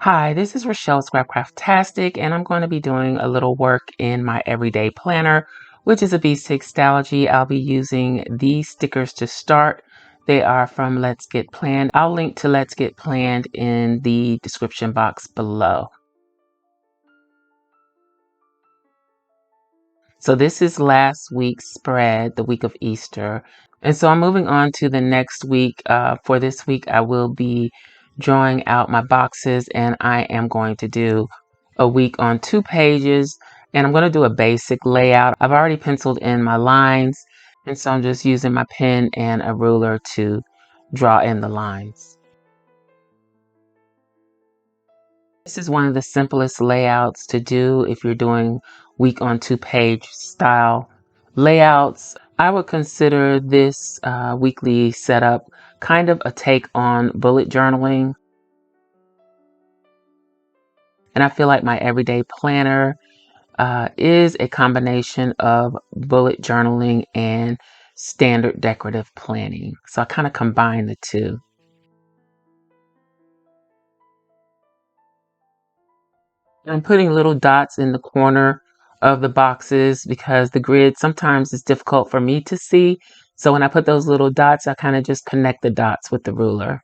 Hi, this is Rachelle Scrapcraftastic, and I'm going to be doing a little work in my everyday planner, which is a B6 Stalogy. I'll be using these stickers to start. They are from Let's Get Planned. I'll link to Let's Get Planned in the description box below. So this is last week's spread, the week of Easter. And so I'm moving on to the next week. For this week, I will be drawing out my boxes, and I am going to do a week on 2 pages, and I'm going to do a basic layout. I've already penciled in my lines, and so I'm just using my pen and a ruler to draw in the lines. This is one of the simplest layouts to do if you're doing week on 2 page style layouts. I would consider this weekly setup kind of a take on bullet journaling. And I feel like my everyday planner is a combination of bullet journaling and standard decorative planning. So I kind of combine the two. I'm putting little dots in the corner of the boxes because the grid sometimes is difficult for me to see. So when I put those little dots, I kind of just connect the dots with the ruler.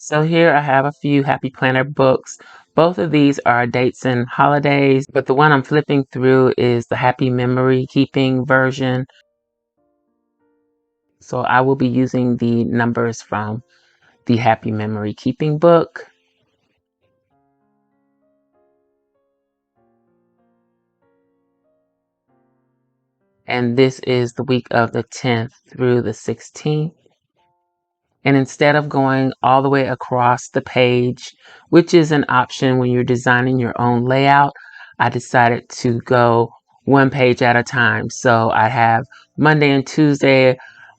So here I have a few Happy Planner books. Both of these are dates and holidays, but the one I'm flipping through is the Happy Memory Keeping version. So I will be using the numbers from the Happy Memory Keeping book. And this is the week of the 10th through the 16th. And instead of going all the way across the page, which is an option when you're designing your own layout, I decided to go 1 page at a time. So I have Monday and Tuesday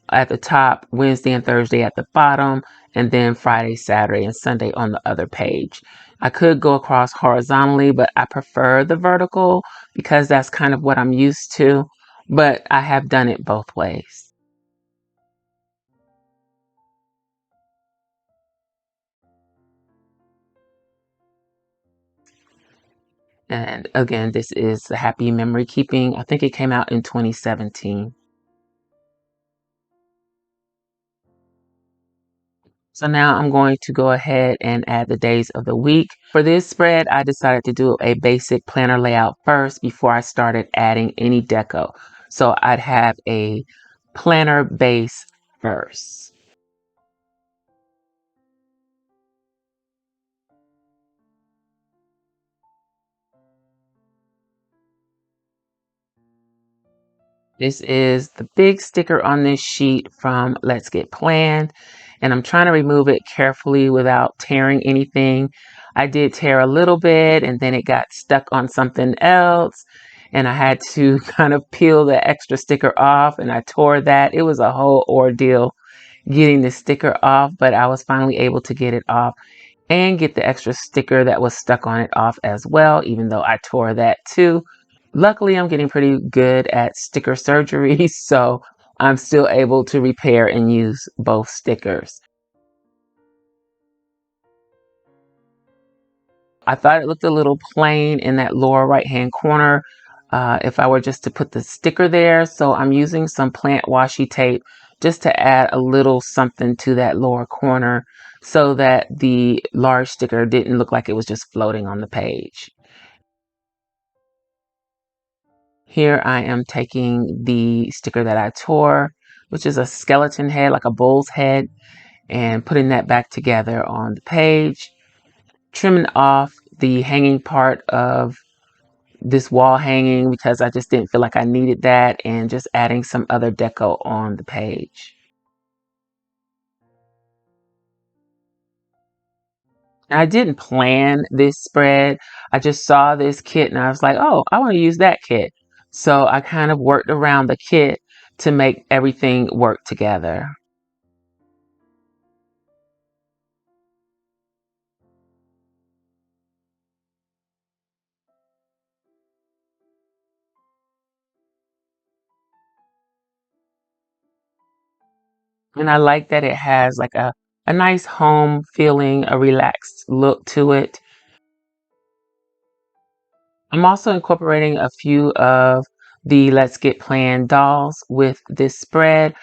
at the top, Wednesday and Thursday at the bottom, and then Friday, Saturday, and Sunday on the other page. I could go across horizontally, but I prefer the vertical because that's kind of what I'm used to, but I have done it both ways. And again, this is the Happy Memory Keeping. I think it came out in 2017. So now I'm going to go ahead and add the days of the week. For this spread, I decided to do a basic planner layout first before I started adding any deco. So I'd have a planner base first. This is the big sticker on this sheet from Let's Get Planned, and I'm trying to remove it carefully without tearing anything. I did tear a little bit, and then it got stuck on something else, and I had to kind of peel the extra sticker off, and I tore that. It was a whole ordeal getting the sticker off, but I was finally able to get it off and get the extra sticker that was stuck on it off as well, even though I tore that too. Luckily, I'm getting pretty good at sticker surgery, so I'm still able to repair and use both stickers. I thought it looked a little plain in that lower right hand corner if I were just to put the sticker there. So I'm using some plant washi tape just to add a little something to that lower corner so that the large sticker didn't look like it was just floating on the page. Here I am taking the sticker that I tore, which is a skeleton head, like a bull's head, and putting that back together on the page, trimming off the hanging part of this wall hanging because I just didn't feel like I needed that, and just adding some other deco on the page. I didn't plan this spread. I just saw this kit and I was like, oh, I want to use that kit. So I kind of worked around the kit to make everything work together. And I like that it has like a nice home feeling, a relaxed look to it. I'm also incorporating a few of the Let's Get Planned dolls with this spread.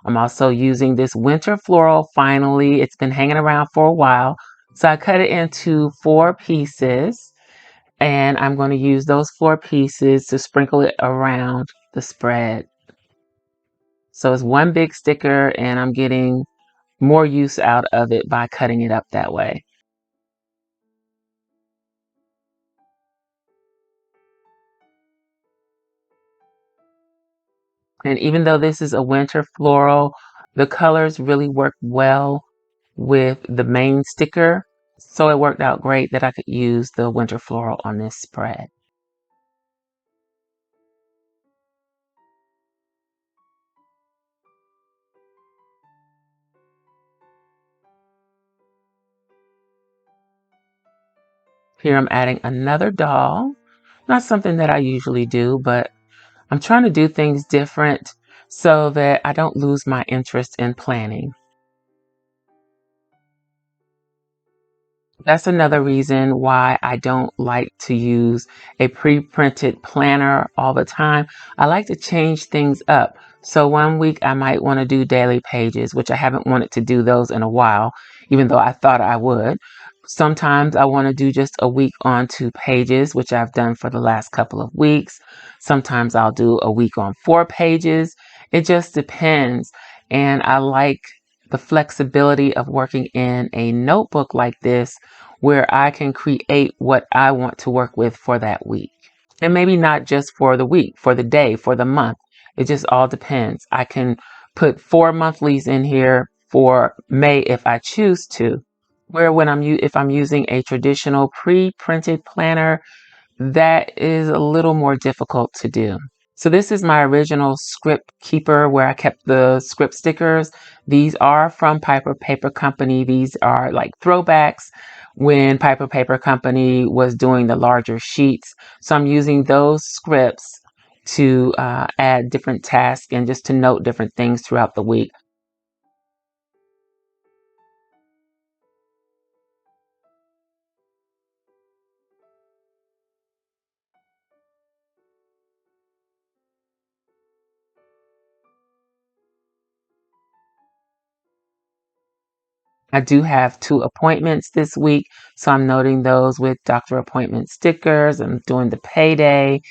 I'm also using this winter floral finally. It's been hanging around for a while. So I cut it into 4 pieces, and I'm going to use those 4 pieces to sprinkle it around the spread. So it's one big sticker, and I'm getting more use out of it by cutting it up that way. And even though this is a winter floral, the colors really work well with the main sticker. So it worked out great that I could use the winter floral on this spread. Here I'm adding another doll. Not something that I usually do, but I'm trying to do things different so that I don't lose my interest in planning. That's another reason why I don't like to use a pre-printed planner all the time. I like to change things up. So one week I might want to do daily pages, which I haven't wanted to do those in a while, even though I thought I would. Sometimes I want to do just a week on 2 pages, which I've done for the last couple of weeks. Sometimes I'll do a week on 4 pages. It just depends. And I like the flexibility of working in a notebook like this where I can create what I want to work with for that week. And maybe not just for the week, for the day, for the month. It just all depends. I can put 4 monthlies in here for May if I choose to. Where when if I'm using a traditional pre-printed planner, that is a little more difficult to do. So this is my original script keeper where I kept the script stickers. These are from Piper Paper Company. These are like throwbacks when Piper Paper Company was doing the larger sheets. So I'm using those scripts to add different tasks and just to note different things throughout the week. I do have 2 appointments this week, so I'm noting those with doctor appointment stickers. I'm doing the payday,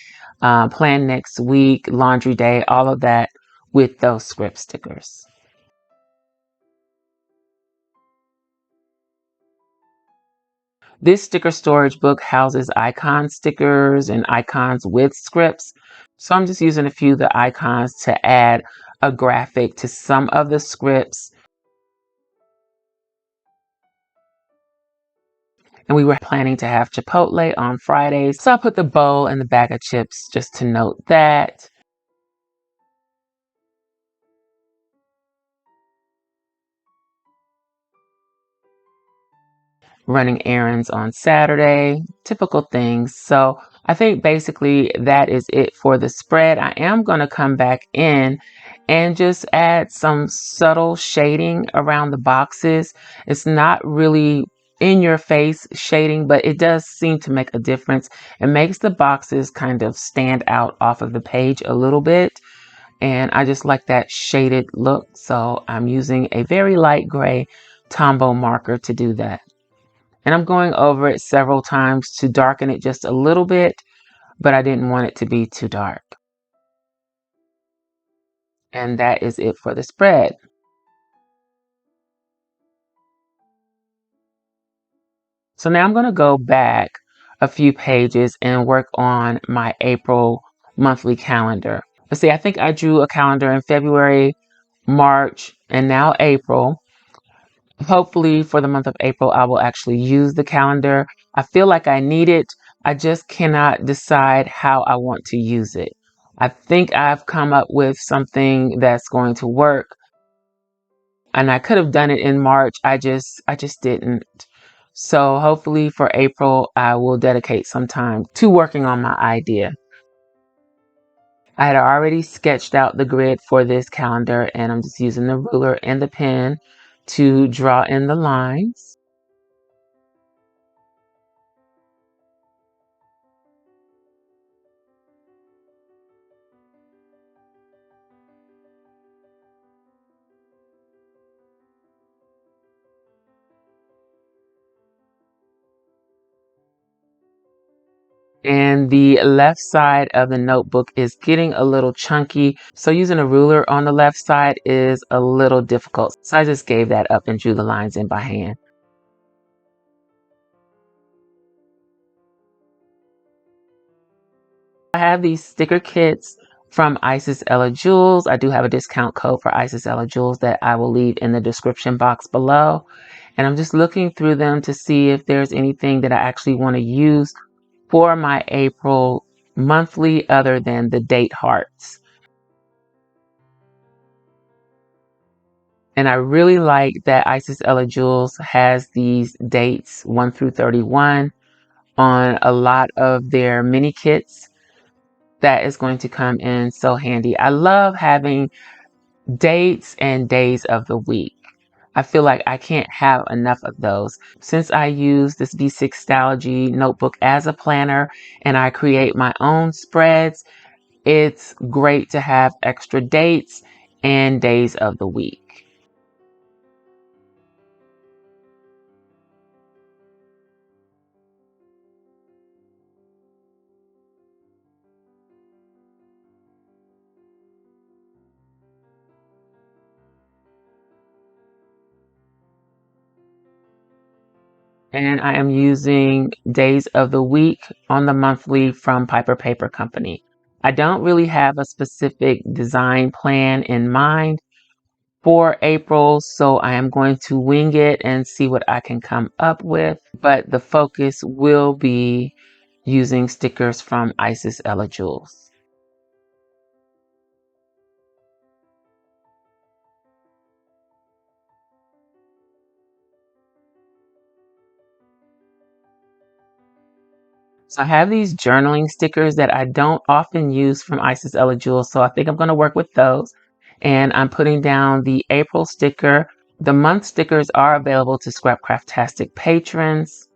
plan next week, laundry day, all of that with those script stickers. This sticker storage book houses icon stickers and icons with scripts. So I'm just using a few of the icons to add a graphic to some of the scripts. And we were planning to have Chipotle on Fridays. So I put the bowl and the bag of chips just to note that. Running errands on Saturday, typical things. So I think basically that is it for the spread. I am going to come back in and just add some subtle shading around the boxes. It's not really in your face shading, but it does seem to make a difference. It makes the boxes kind of stand out off of the page a little bit. And I just like that shaded look. So I'm using a very light gray Tombow marker to do that. And I'm going over it several times to darken it just a little bit, but I didn't want it to be too dark. And that is it for the spread. So now I'm going to go back a few pages and work on my April monthly calendar. Let's see, I think I drew a calendar in February, March, and now April. Hopefully for the month of April, I will actually use the calendar. I feel like I need it. I just cannot decide how I want to use it. I think I've come up with something that's going to work, and I could have done it in March. I just didn't. So hopefully for April, I will dedicate some time to working on my idea. I had already sketched out the grid for this calendar, and I'm just using the ruler and the pen to draw in the lines. And the left side of the notebook is getting a little chunky, so using a ruler on the left side is a little difficult. So I just gave that up and drew the lines in by hand. I have these sticker kits from Isis Ella Jewels. I do have a discount code for Isis Ella Jewels that I will leave in the description box below. And I'm just looking through them to see if there's anything that I actually want to use for my April monthly other than the date hearts. And I really like that Isis Ella Jewels has these dates 1 through 31 on a lot of their mini kits. That is going to come in so handy. I love having dates and days of the week. I feel like I can't have enough of those. Since I use this B6 Stalogy notebook as a planner and I create my own spreads, it's great to have extra dates and days of the week. And I am using days of the week on the monthly from Piper Paper Company. I don't really have a specific design plan in mind for April, so I am going to wing it and see what I can come up with. But the focus will be using stickers from Isis Ella Jewels. So I have these journaling stickers that I don't often use from Isis Ella Jewels, so I think I'm going to work with those. And I'm putting down the April sticker. The month stickers are available to Scrapcraftastic patrons.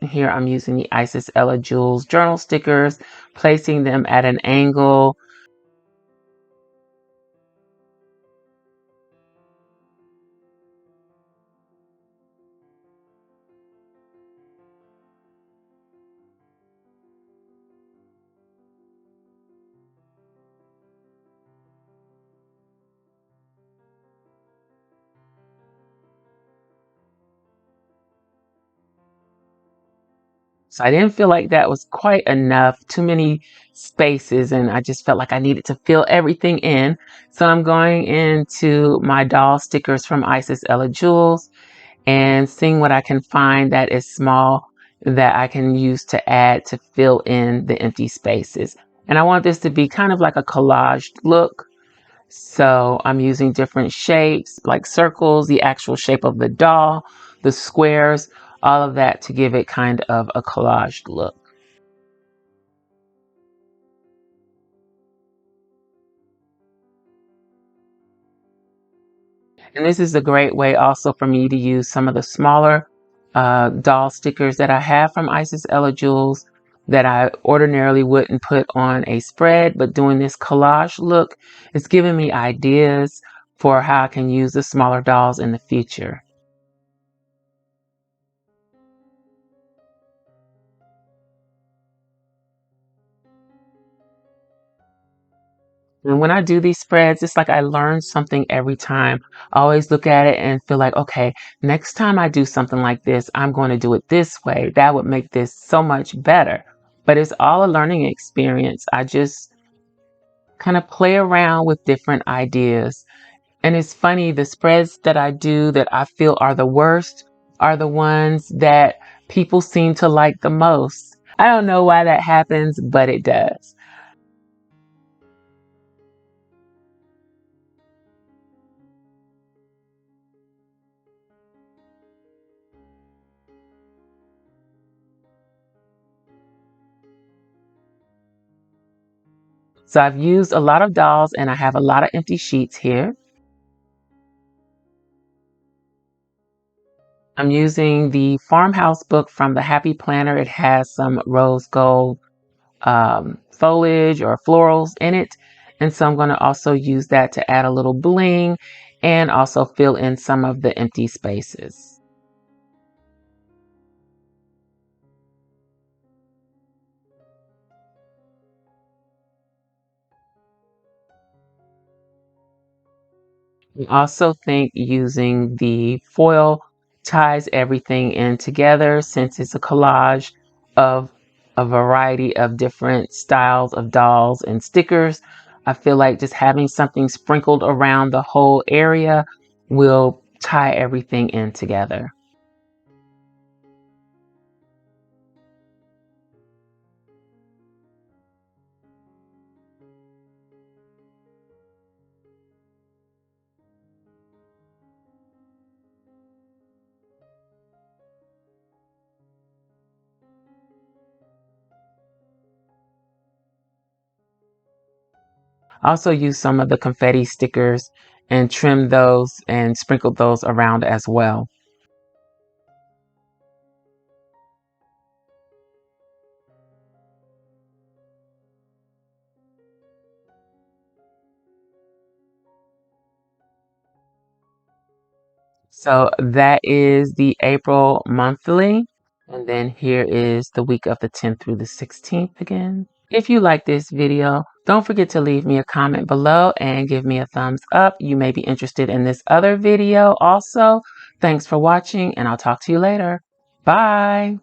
Here I'm using the Isis Ella Jewels journal stickers, placing them at an angle. So I didn't feel like that was quite enough, too many spaces, and I just felt like I needed to fill everything in. So I'm going into my doll stickers from Isis Ella Jewels and seeing what I can find that is small that I can use to add to fill in the empty spaces. And I want this to be kind of like a collaged look. So I'm using different shapes like circles, the actual shape of the doll, the squares, all of that to give it kind of a collaged look. And this is a great way also for me to use some of the smaller doll stickers that I have from Isis Ella Jewels that I ordinarily wouldn't put on a spread, but doing this collage look is giving me ideas for how I can use the smaller dolls in the future. And when I do these spreads, it's like I learn something every time. I always look at it and feel like, okay, next time I do something like this, I'm going to do it this way. That would make this so much better. But it's all a learning experience. I just kind of play around with different ideas. And it's funny, the spreads that I do that I feel are the worst are the ones that people seem to like the most. I don't know why that happens, but it does. So I've used a lot of dolls and I have a lot of empty sheets here. I'm using the farmhouse book from the Happy Planner. It has some rose gold foliage or florals in it. And so I'm going to also use that to add a little bling and also fill in some of the empty spaces. I also think using the foil ties everything in together since it's a collage of a variety of different styles of dolls and stickers. I feel like just having something sprinkled around the whole area will tie everything in together. I also use some of the confetti stickers and trim those and sprinkle those around as well. So that is the April monthly. And then here is the week of the 10th through the 16th again. If you like this video, don't forget to leave me a comment below and give me a thumbs up. You may be interested in this other video also. Thanks for watching and I'll talk to you later. Bye.